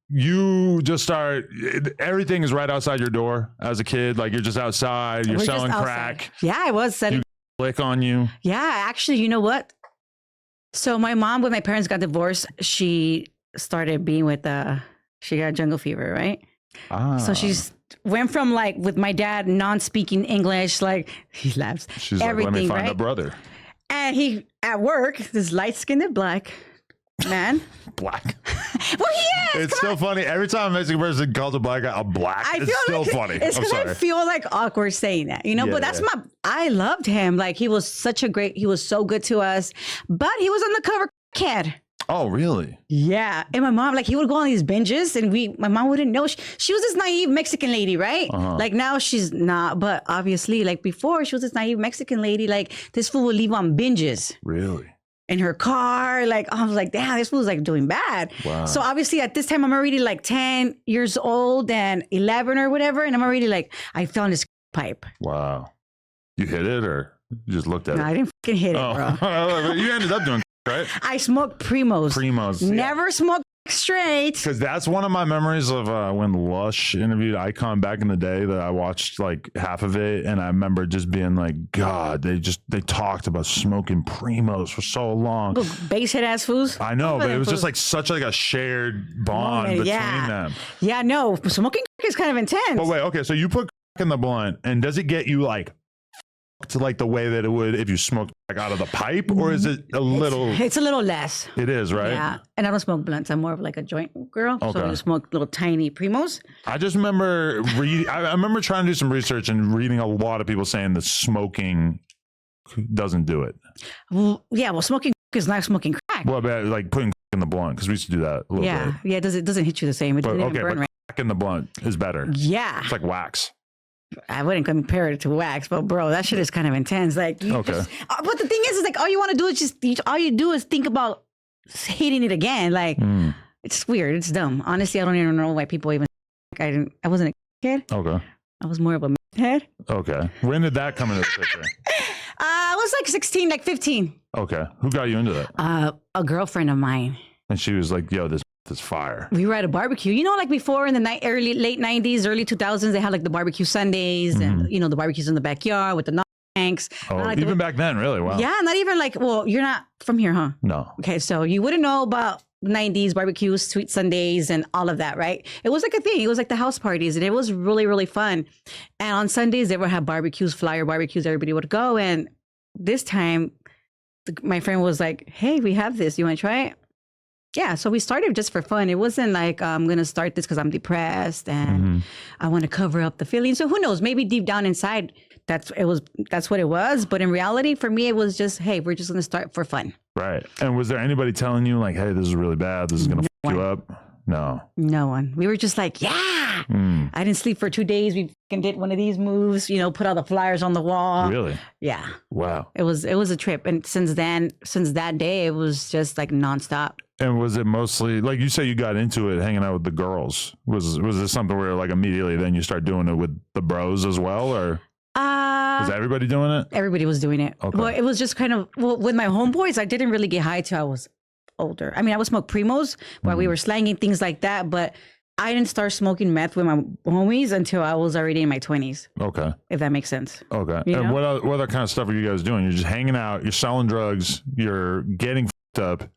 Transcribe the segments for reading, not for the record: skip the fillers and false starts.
you just start, everything is right outside your door as a kid. Like you're just outside, you're selling crack. Yeah, I was selling. Click on you. Yeah, actually, you know what? So my mom, when my parents got divorced, she started being with, she got jungle fever, right? So she's went from like with my dad non-speaking English, like he laughs. She's like, let me find a brother. And he, at work, this light-skinned black man. Black. Well, he is. It's so funny. Every time a Mexican person calls a black guy a black, it's still funny. It's because I feel like awkward saying that, you know, but that's I loved him. Like he was he was so good to us, but he was undercover kid. Oh, really? Yeah. And my mom, like he would go on these binges and my mom wouldn't know. She was this naive Mexican lady, right? Like now she's not, but obviously like before she was this naive Mexican lady, like this fool would leave on binges. Really? In her car, like I was like, damn, this fool's like doing bad. Wow. So obviously at this time I'm already like 10 years old and 11 or whatever, and I'm already like, I found this pipe. Wow. You hit it or you just looked at it? I didn't fucking hit it, bro. You ended up doing right? I smoked Primos. Never smoked straight. Because that's one of my memories of when Lush interviewed Icon back in the day that I watched like half of it. And I remember just being like, God, they talked about smoking Primos for so long. Basehead ass fools. I know, but it was just like such like a shared bond between them. Yeah, no, smoking is kind of intense. But wait, okay, so you put in the blunt and does it get you like to like the way that it would if you smoked like out of the pipe, or is it a little? It's a little less. It is, right? Yeah, and I don't smoke blunts. I'm more of like a joint girl, so I smoke little tiny Primos. I just remember I remember trying to do some research and reading a lot of people saying that smoking doesn't do it. Well, yeah, well, smoking is not smoking crack. Well, but like putting in the blunt, because we used to do that a little bit. Yeah, it doesn't hit you the same. It doesn't even burn, right? Crack in the blunt is better. Yeah, it's like wax. I wouldn't compare it to wax, but bro, that shit is kind of intense. Like, but the thing is like all you want to do is all you do is think about hitting it again. Like, it's weird. It's dumb. Honestly, I don't even know why people even. I wasn't a kid. Okay. I was more of a head. Okay. When did that come into the picture? I was like 16, like 15. Okay. Who got you into that? A girlfriend of mine. And she was like, "Yo, this fire." We were at a barbecue, you know, like before in the late 90s, early 2000s, they had like the barbecue Sundays and, you know, the barbecues in the backyard with the tanks. Oh, like even back then, really? Wow. Yeah, not even like, well, you're not from here, huh? No. Okay, so you wouldn't know about 90s barbecues, sweet Sundays, and all of that, right? It was like a thing. It was like the house parties, and it was really, really fun. And on Sundays, they would have barbecues, flyer barbecues. Everybody would go. And this time, my friend was like, "Hey, we have this. You want to try it?" Yeah, so we started just for fun. It wasn't like I'm going to start this because I'm depressed and I want to cover up the feelings. So who knows? Maybe deep down inside, that's what it was. But in reality, for me, it was just, hey, we're just going to start for fun. Right. And was there anybody telling you like, "Hey, this is really bad. This is going to fuck you up"? No. No one. We were just like, yeah. I didn't sleep for 2 days. We did one of these moves, you know, put all the flyers on the wall. Really? Yeah. Wow. It was a trip. And since that day, it was just like nonstop. And was it mostly, like you say, you got into it hanging out with the girls? Was this something where like immediately then you start doing it with the bros as well, or was everybody doing it? Everybody was doing it. Okay. Well, it was just kind of, with my homeboys, I didn't really get high till I was older. I mean, I would smoke Primos while we were slanging things like that, but I didn't start smoking meth with my homies until I was already in my 20s. Okay. If that makes sense. Okay. And what other kind of stuff are you guys doing? You're just hanging out, you're selling drugs, you're getting fucked up.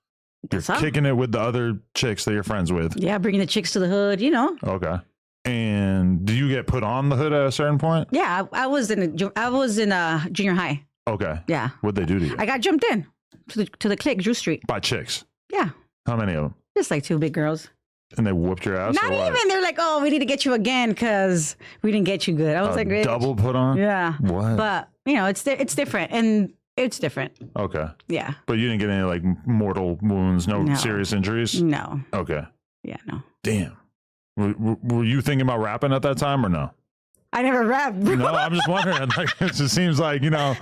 You're kicking it with the other chicks that you're friends with. Yeah, bringing the chicks to the hood, you know. Okay. And do you get put on the hood at a certain point? Yeah, I was in junior high. Okay. Yeah. What'd they do to you? I got jumped in to the clique, Drew Street. By chicks? Yeah. How many of them? Just like 2 big girls. And they whooped your ass? Not even. They're like, "Oh, we need to get you again because we didn't get you good." I was like, double put on? Yeah. What? But, you know, it's different. And it's different. Okay. Yeah. But you didn't get any like mortal wounds, no serious injuries? No. Okay. Yeah, no. Damn. Were you thinking about rapping at that time or no? I never rapped. No, I'm just wondering. Like, it just seems like, you know,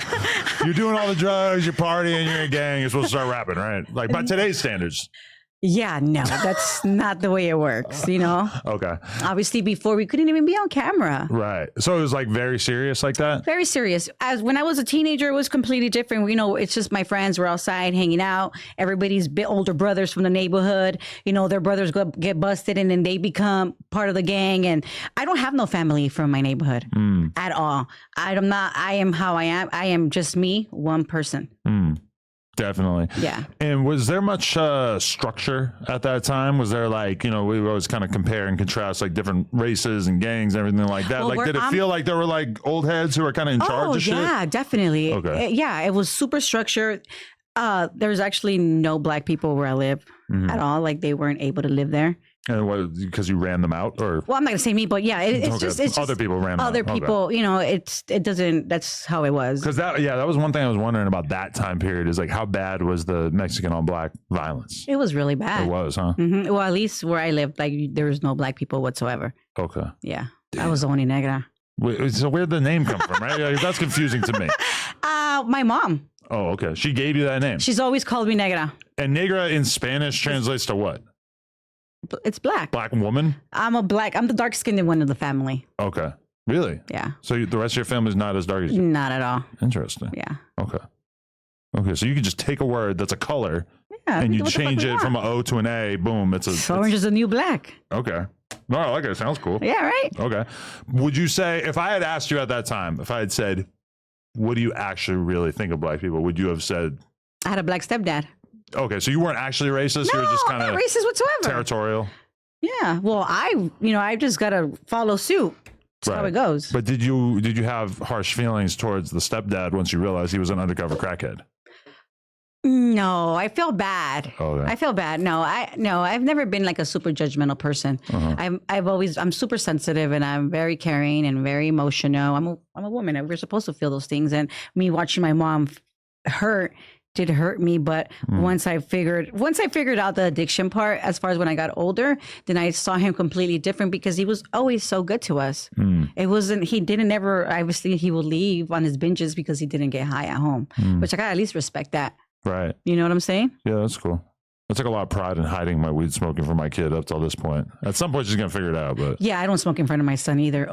you're doing all the drugs, you're partying, you're in a gang, you're supposed to start rapping, right? Like by today's standards. Yeah, no, that's not the way it works, you know? Okay. Obviously, before we couldn't even be on camera. Right. So it was like very serious like that? Very serious. As when I was a teenager, it was completely different. You know, it's just my friends were outside hanging out. Everybody's older brothers from the neighborhood. You know, their brothers get busted and then they become part of the gang. And I don't have no family from my neighborhood at all. I am how I am. I am just me, one person. Definitely. Yeah. And was there much structure at that time? Was there like, you know, we always kind of compare and contrast like different races and gangs and everything like that. Well, like, did it feel like there were like old heads who were kind of in charge of shit? Yeah, definitely. Okay. Yeah, it was super structured. There's actually no black people where I live at all. Like they weren't able to live there. And what, because you ran them out, or? Well, I'm not gonna say me, but yeah, it's just other people ran them out. Other people, you know, it doesn't. That's how it was. Because that was one thing I was wondering about that time period, is like how bad was the Mexican on black violence? It was really bad. It was, huh? Well, at least where I lived, like there was no black people whatsoever. Okay. Yeah, I was only Negra. So where'd the name come from, right? Like, that's confusing to me. My mom. Oh, okay. She gave you that name. She's always called me Negra. And Negra in Spanish translates to what? It's black. Black woman? I'm the dark skinned one of the family. Okay. Really? Yeah. So the rest of your family is not as dark as you? Not at all. Interesting. Yeah. Okay. Okay. So you can just take a word that's a color and you change it from an O to an A. Boom. Orange is a new black. Okay. No, I like it. It sounds cool. Yeah, right? Okay. Would you say, if I had asked you at that time, if I had said, what do you actually really think of black people? Would you have said? I had a black stepdad. Okay, so you weren't actually racist. No, you were just kind of not racist whatsoever. Territorial. Yeah. Well, I just gotta follow suit. That's how it goes. But did you have harsh feelings towards the stepdad once you realized he was an undercover crackhead? No, I feel bad. Okay. I feel bad. No, I've never been like a super judgmental person. I'm super sensitive and I'm very caring and very emotional. I'm a woman. We're supposed to feel those things. And me watching my mom did hurt me, but once I figured out the addiction part, as far as when I got older, then I saw him completely different because he was always so good to us. Obviously he would leave on his binges because he didn't get high at home, which I gotta at least respect that. Right. You know what I'm saying? Yeah, that's cool. I took a lot of pride in hiding my weed smoking from my kid up till this point. At some point she's gonna figure it out, but yeah, I don't smoke in front of my son either.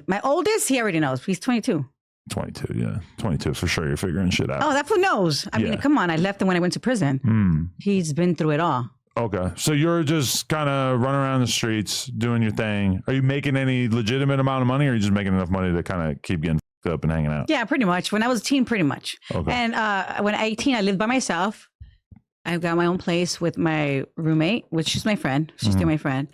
My oldest, he already knows. He's 22. 22, yeah. 22 for sure. You're figuring shit out. Oh, that fool knows. I mean, come on. I left him when I went to prison. He's been through it all. Okay. So you're just kind of running around the streets doing your thing. Are you making any legitimate amount of money, or are you just making enough money to kind of keep getting fucked up and hanging out? Yeah, pretty much. When I was a teen, pretty much. Okay. And when I was 18, I lived by myself. I got my own place with my roommate, which is my friend. She's still my friend.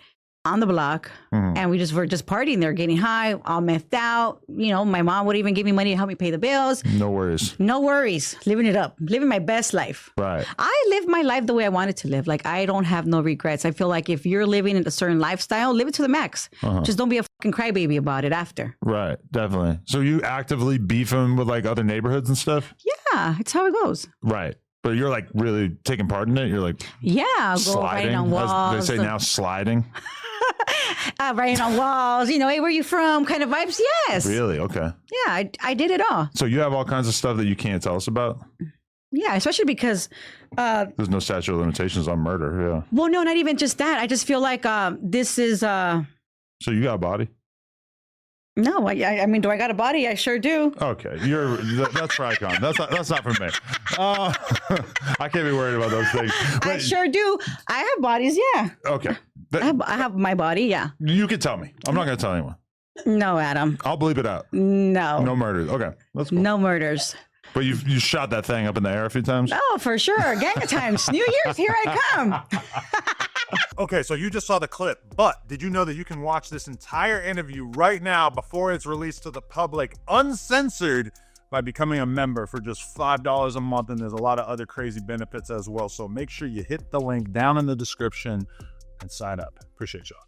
On the block, and we were just partying there, getting high, all methed out. You know, my mom would even give me money to help me pay the bills. No worries. No worries. Living it up. Living my best life. Right. I live my life the way I wanted to live. Like, I don't have no regrets. I feel like if you're living in a certain lifestyle, live it to the max. Just don't be a fucking crybaby about it after. Right. Definitely. So you actively beefing with like other neighborhoods and stuff? Yeah, it's how it goes. Right. But you're like really taking part in it? You're like sliding, writing on walls. As they say now, sliding. Writing on walls, you know, hey, where you from? Kind of vibes. Yes. Really? Okay. Yeah, I did it all. So you have all kinds of stuff that you can't tell us about? Yeah, especially because there's no statute of limitations on murder. Yeah. Well, no, not even just that. I just feel like this is. So you got a body? No, I mean, do I got a body? I sure do. Okay, that's for Icon. That's not for me. I can't be worried about those things. But, I sure do. I have bodies, yeah. Okay. I have my body, yeah. You can tell me. I'm not going to tell anyone. No, Adam. I'll bleep it out. No. No murders. Okay, that's cool. No murders. But you shot that thing up in the air a few times? Oh, for sure. Gang of times. New Year's, here I come. Okay, so you just saw the clip, but did you know that you can watch this entire interview right now before it's released to the public, uncensored, by becoming a member for just $5 a month, and there's a lot of other crazy benefits as well. So make sure you hit the link down in the description and sign up. Appreciate y'all.